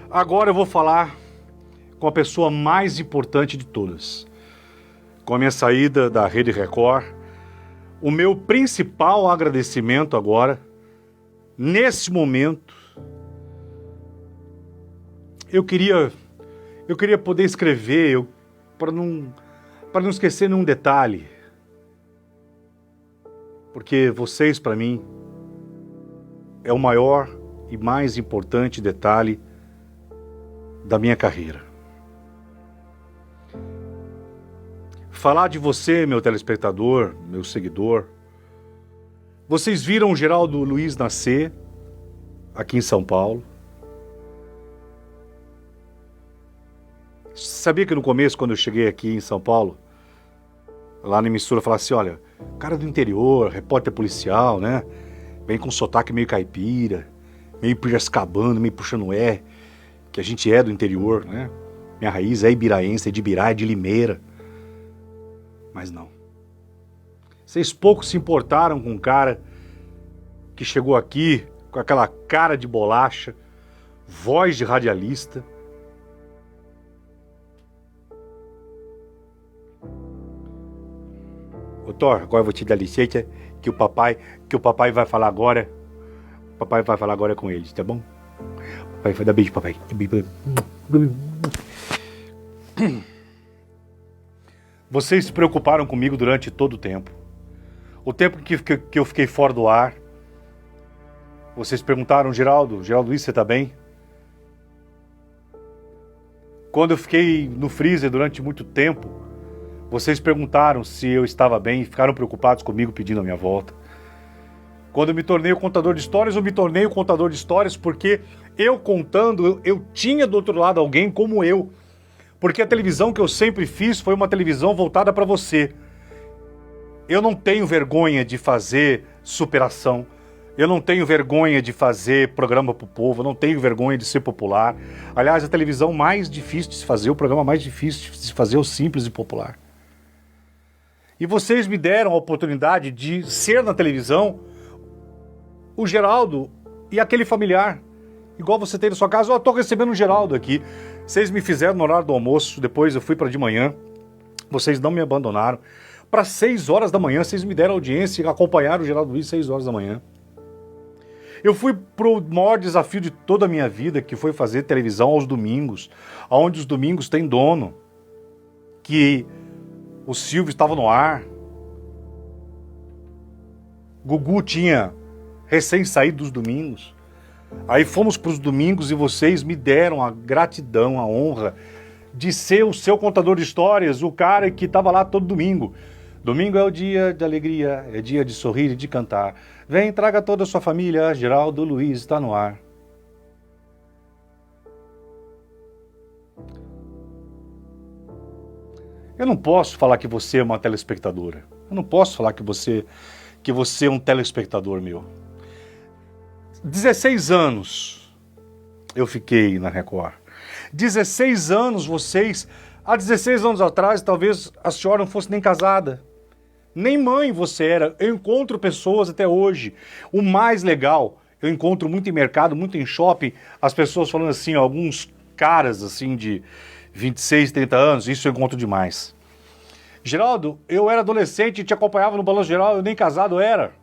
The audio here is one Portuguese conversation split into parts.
Agora eu vou falar com a pessoa mais importante de todas. Com a minha saída da Rede Record, o meu principal agradecimento agora, nesse momento, eu queria poder escrever, para não esquecer nenhum detalhe. Porque vocês, para mim, é o maior e mais importante detalhe da minha carreira. Falar de você, meu telespectador, meu seguidor. Vocês viram o Geraldo Luiz nascer aqui em São Paulo. Sabia que no começo, quando eu cheguei aqui em São Paulo, lá na emissora, falaram assim, olha, cara do interior, repórter policial, né? Vem com sotaque meio caipira, meio piracicabano, meio puxando R, que a gente é do interior, né? Minha raiz é ibiraense, é de Ibirá, é de Limeira. Mas não. Vocês pouco se importaram com um cara que chegou aqui com aquela cara de bolacha, voz de radialista. Ô Thor, agora eu vou te dar licença que o papai vai falar agora. O papai vai falar agora com eles, tá bom? Papai, vai dar beijo, papai. Vocês se preocuparam comigo durante todo o tempo. O tempo que eu fiquei fora do ar. Vocês perguntaram, Geraldo Luiz, você tá bem? Quando eu fiquei no freezer durante muito tempo, vocês perguntaram se eu estava bem e ficaram preocupados comigo pedindo a minha volta. Quando eu me tornei o contador de histórias, eu me tornei o contador de histórias porque eu contando, eu tinha do outro lado alguém como eu. Porque a televisão que eu sempre fiz foi uma televisão voltada para você. Eu não tenho vergonha de fazer superação. Eu não tenho vergonha de fazer programa pro povo. Eu não tenho vergonha de ser popular. Aliás, a televisão mais difícil de se fazer, o programa mais difícil de se fazer é o simples e popular. E vocês me deram a oportunidade de ser na televisão o Geraldo e aquele familiar. Igual você tem na sua casa, eu tô recebendo o Geraldo aqui. Vocês me fizeram no horário do almoço, depois eu fui para de manhã. Vocês não me abandonaram. Para 6 horas da manhã, vocês me deram audiência e acompanharam o Geraldo Luiz 6 horas da manhã. Eu fui pro maior desafio de toda a minha vida, que foi fazer televisão aos domingos, onde os domingos tem dono, que o Silvio estava no ar, Gugu tinha recém saído dos domingos. Aí fomos para os domingos e vocês me deram a gratidão, a honra de ser o seu contador de histórias, o cara que estava lá todo domingo. Domingo é o dia de alegria, é dia de sorrir e de cantar. Vem, traga toda a sua família, Geraldo Luiz está no ar. Eu não posso falar que você é uma telespectadora. Eu não posso falar que você é um telespectador meu. 16 anos eu fiquei na Record. 16 anos vocês... Há 16 anos atrás, talvez a senhora não fosse nem casada. Nem mãe você era. Eu encontro pessoas até hoje. O mais legal, eu encontro muito em mercado, muito em shopping, as pessoas falando assim, alguns caras assim de 26, 30 anos, isso eu encontro demais. Geraldo, eu era adolescente e te acompanhava no Balanço Geral, eu nem casado era.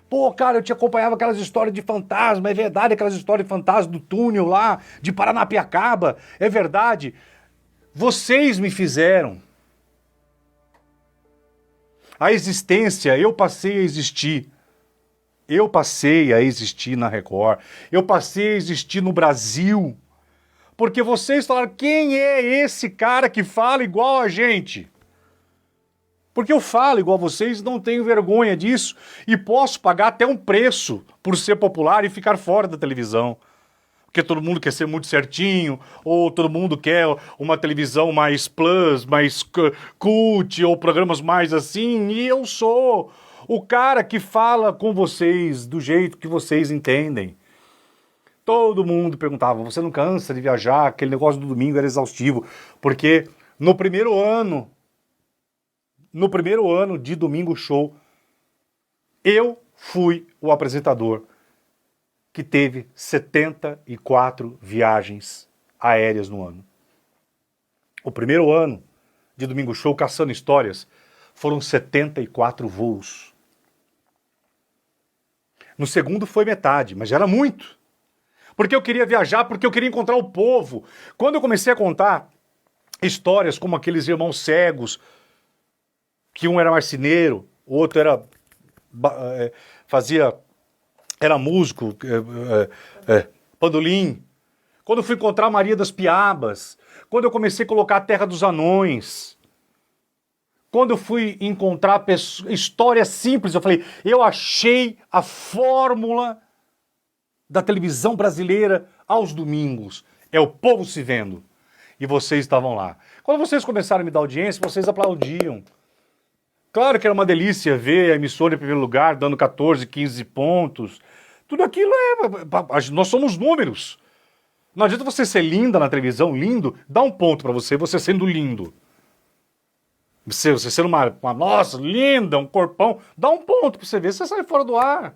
Pô, cara, eu te acompanhava aquelas histórias de fantasma, é verdade, aquelas histórias de fantasma do túnel lá, de Paranapiacaba, é verdade. Vocês me fizeram. A existência, eu passei a existir. Eu passei a existir na Record. Eu passei a existir no Brasil. Porque vocês falaram, quem é esse cara que fala igual a gente? Porque eu falo igual a vocês, não tenho vergonha disso e posso pagar até um preço por ser popular e ficar fora da televisão. Porque todo mundo quer ser muito certinho, ou todo mundo quer uma televisão mais plus, mais cult, ou programas mais assim, e eu sou o cara que fala com vocês do jeito que vocês entendem. Todo mundo perguntava, você não cansa de viajar? Aquele negócio do domingo era exaustivo, porque no primeiro ano de Domingo Show, eu fui o apresentador. que teve 74 viagens aéreas no ano. O primeiro ano de Domingo Show, Caçando Histórias, foram 74 voos. No segundo foi metade, mas já era muito. Porque eu queria viajar, porque eu queria encontrar o povo. Quando eu comecei a contar histórias como aqueles irmãos cegos, que um era marceneiro, o outro era era músico, pandolim. Quando eu fui encontrar Maria das Piabas, quando eu comecei a colocar a Terra dos Anões, quando eu fui encontrar histórias simples, eu falei, eu achei a fórmula da televisão brasileira aos domingos. É o povo se vendo. E vocês estavam lá. Quando vocês começaram a me dar audiência, vocês aplaudiam. Claro que era uma delícia ver a emissora em primeiro lugar, dando 14, 15 pontos. Tudo aquilo nós somos números. Não adianta você ser linda na televisão, lindo, dá um ponto pra você sendo lindo. Você sendo uma nossa, linda, um corpão, dá um ponto pra você ver, você sai fora do ar.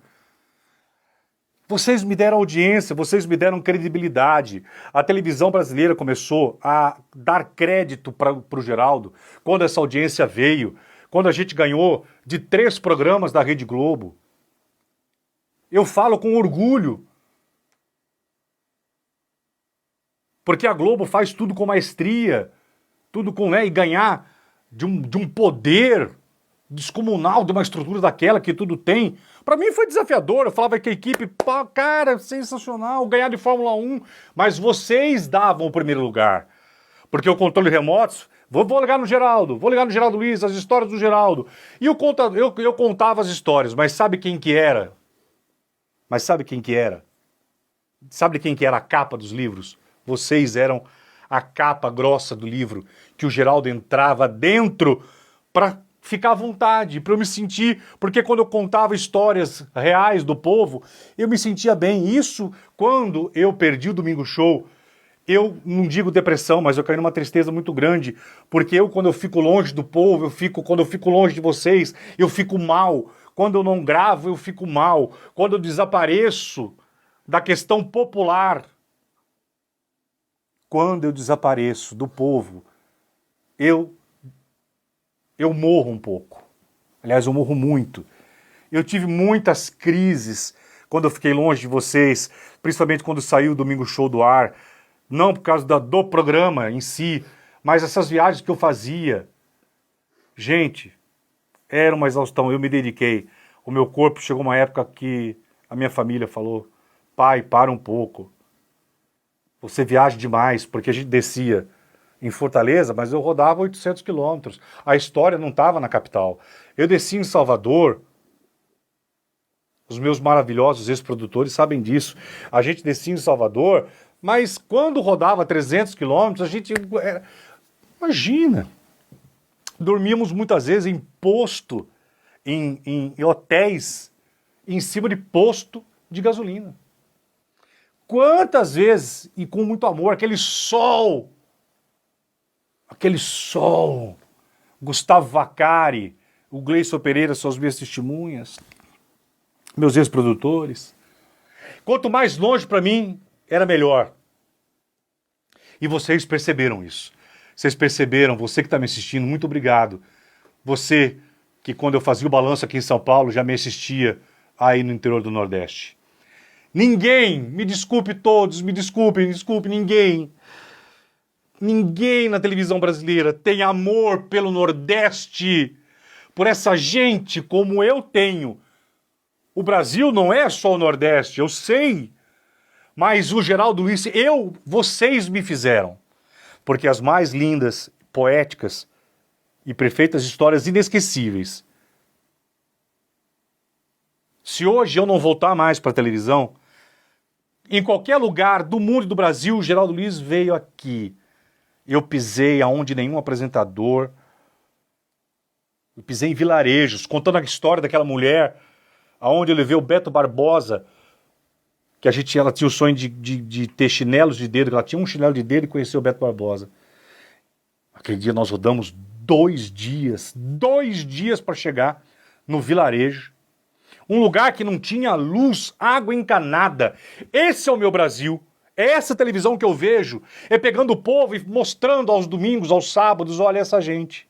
Vocês me deram audiência, vocês me deram credibilidade. A televisão brasileira começou a dar crédito pro Geraldo quando essa audiência veio, quando a gente ganhou de 3 programas da Rede Globo. Eu falo com orgulho. Porque a Globo faz tudo com maestria, tudo com, e ganhar de um poder descomunal, de uma estrutura daquela que tudo tem. Para mim foi desafiador, eu falava que a equipe, pá, cara, sensacional, ganhar de Fórmula 1, mas vocês davam o primeiro lugar. Porque o controle remoto, vou ligar no Geraldo, Luiz, as histórias do Geraldo. E eu contava as histórias, mas sabe quem que era? Sabe quem que era a capa dos livros? Vocês eram a capa grossa do livro, que o Geraldo entrava dentro para ficar à vontade, para eu me sentir, porque quando eu contava histórias reais do povo, eu me sentia bem. Isso, quando eu perdi o Domingo Show, eu não digo depressão, mas eu caí numa tristeza muito grande, porque quando eu fico longe do povo, quando eu fico longe de vocês, eu fico mal. Quando eu não gravo, eu fico mal. Quando eu desapareço da questão popular, quando eu desapareço do povo, eu morro um pouco. Aliás, eu morro muito. Eu tive muitas crises quando eu fiquei longe de vocês, principalmente quando saiu o Domingo Show do ar, não por causa do programa em si, mas essas viagens que eu fazia. Gente, era uma exaustão, eu me dediquei. O meu corpo chegou uma época que a minha família falou, pai, para um pouco. Você viaja demais, porque a gente descia em Fortaleza, mas eu rodava 800 quilômetros. A história não estava na capital. Eu desci em Salvador, os meus maravilhosos ex-produtores sabem disso. A gente descia em Salvador, mas quando rodava 300 quilômetros, a gente... Imagina! Dormíamos muitas vezes em posto, em hotéis, em cima de posto de gasolina. Quantas vezes, e com muito amor, aquele sol, Gustavo Vacari, o Gleison Pereira são as minhas testemunhas, meus ex-produtores. Quanto mais longe para mim, era melhor. E vocês perceberam isso. Vocês perceberam, você que está me assistindo, muito obrigado. Você que quando eu fazia o balanço aqui em São Paulo, já me assistia aí no interior do Nordeste. Ninguém, me desculpe todos, me desculpe, ninguém na televisão brasileira tem amor pelo Nordeste, por essa gente como eu tenho. O Brasil não é só o Nordeste, eu sei, mas o Geraldo Luiz, vocês me fizeram, porque as mais lindas, poéticas e perfeitas histórias inesquecíveis. Se hoje eu não voltar mais para a televisão, em qualquer lugar do mundo e do Brasil, o Geraldo Luiz veio aqui. Eu pisei aonde nenhum apresentador. Eu pisei em vilarejos, contando a história daquela mulher, aonde eu levei o Beto Barbosa, que ela tinha o sonho de ter chinelos de dedo, ela tinha um chinelo de dedo e conheceu o Beto Barbosa. Aquele dia nós rodamos 2 dias para chegar no vilarejo, Um lugar que não tinha luz, água encanada. Esse é o meu Brasil. Essa televisão que eu vejo é pegando o povo e mostrando aos domingos, aos sábados, olha essa gente.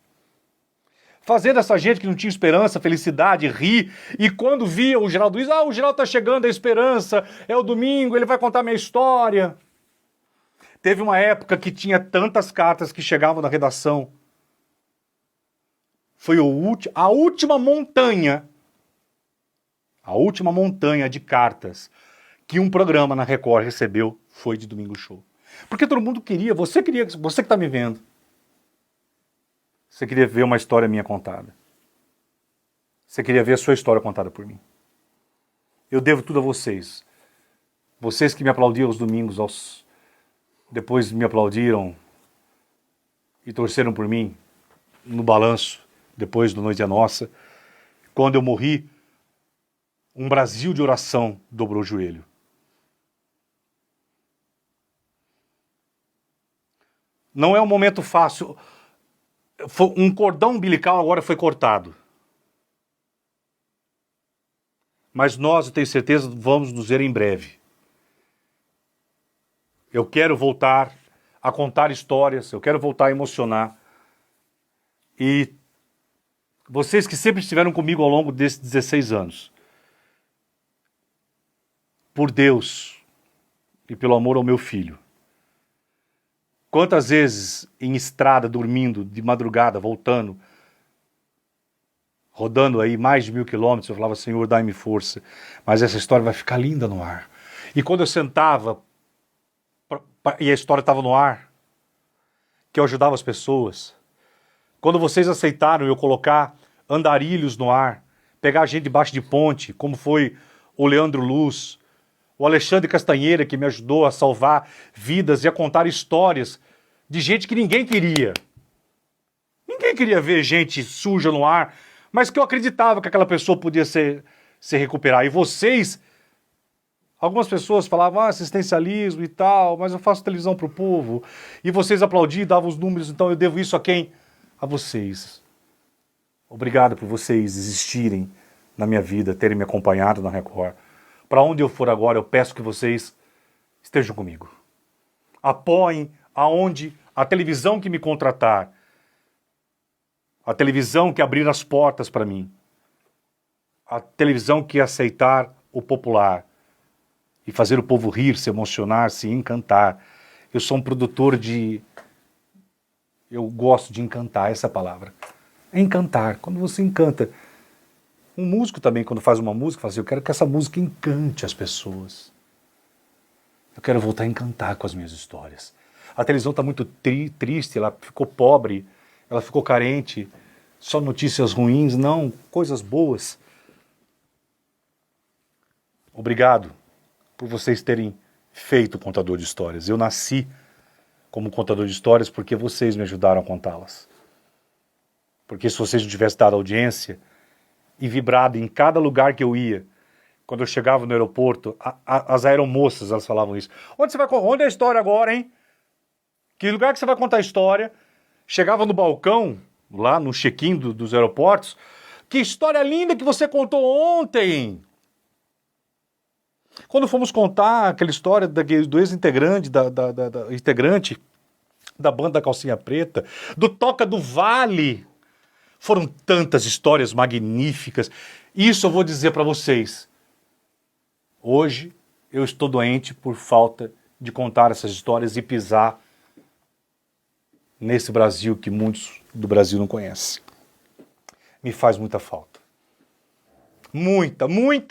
Fazendo essa gente que não tinha esperança, felicidade, rir. E quando via o Geraldo Luiz, o Geraldo tá chegando, a esperança, é o domingo, ele vai contar minha história. Teve uma época que tinha tantas cartas que chegavam na redação. Foi a última montanha de cartas que um programa na Record recebeu foi de Domingo Show. Porque todo mundo queria, você que está me vendo, você queria ver uma história minha contada. Você queria ver a sua história contada por mim. Eu devo tudo a vocês. Vocês que me aplaudiam aos domingos, depois me aplaudiram e torceram por mim no balanço, depois do Noite é Nossa. Quando eu morri, um Brasil de oração dobrou o joelho. Não é um momento fácil. Um cordão umbilical agora foi cortado. Mas nós, eu tenho certeza, vamos nos ver em breve. Eu quero voltar a contar histórias, eu quero voltar a emocionar. E vocês que sempre estiveram comigo ao longo desses 16 anos, por Deus e pelo amor ao meu filho, quantas vezes em estrada, dormindo, de madrugada, voltando, rodando aí mais de 1000 quilômetros, eu falava, Senhor, dai-me força, mas essa história vai ficar linda no ar. E quando eu sentava, e a história estava no ar, que eu ajudava as pessoas, quando vocês aceitaram eu colocar andarilhos no ar, pegar gente debaixo de ponte, como foi o Leandro Luz, o Alexandre Castanheira, que me ajudou a salvar vidas e a contar histórias de gente que ninguém queria. Ninguém queria ver gente suja no ar, mas que eu acreditava que aquela pessoa podia se recuperar. E vocês, algumas pessoas falavam, assistencialismo e tal, mas eu faço televisão para o povo. E vocês aplaudiam, davam os números, então eu devo isso a quem? A vocês. Obrigado por vocês existirem na minha vida, terem me acompanhado na Record. Para onde eu for agora, eu peço que vocês estejam comigo. Apoiem aonde a televisão que me contratar, a televisão que abrir as portas para mim, a televisão que aceitar o popular e fazer o povo rir, se emocionar, se encantar. Eu sou um produtor de... Eu gosto de encantar, essa palavra. É encantar. Quando você encanta... Um músico também, quando faz uma música, fala assim, eu quero que essa música encante as pessoas. Eu quero voltar a encantar com as minhas histórias. A televisão está muito triste, ela ficou pobre, ela ficou carente, só notícias ruins, não, coisas boas. Obrigado por vocês terem feito o Contador de Histórias. Eu nasci como contador de histórias porque vocês me ajudaram a contá-las. Porque se vocês não tivessem dado audiência e vibrado em cada lugar que eu ia, quando eu chegava no aeroporto, as aeromoças, elas falavam isso. Onde é a história agora, hein? Que lugar que você vai contar a história? Chegava no balcão, lá no check-in dos aeroportos, que história linda que você contou ontem! Quando fomos contar aquela história do ex-integrante, integrante da banda da Calcinha Preta, do Toca do Vale, foram tantas histórias magníficas. Isso eu vou dizer para vocês. Hoje eu estou doente por falta de contar essas histórias e pisar nesse Brasil que muitos do Brasil não conhecem. Me faz muita falta. Muita,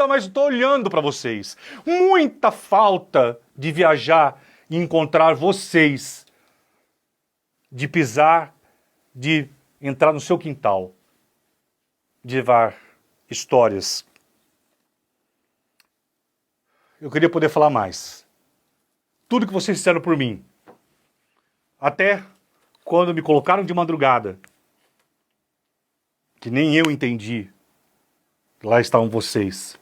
mas estou olhando para vocês. Muita falta de viajar e encontrar vocês. De pisar, de entrar no seu quintal. De levar histórias. Eu queria poder falar mais. Tudo que vocês fizeram por mim. Até quando me colocaram de madrugada. Que nem eu entendi. Lá estavam vocês.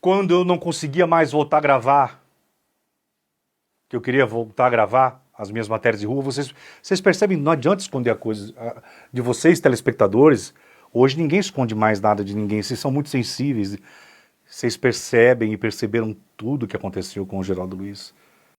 Quando eu não conseguia mais voltar a gravar, que eu queria voltar a gravar as minhas matérias de rua, vocês percebem, não adianta esconder a coisa de vocês, telespectadores, Hoje ninguém esconde mais nada de ninguém, vocês são muito sensíveis, vocês percebem e perceberam tudo que aconteceu com o Geraldo Luiz.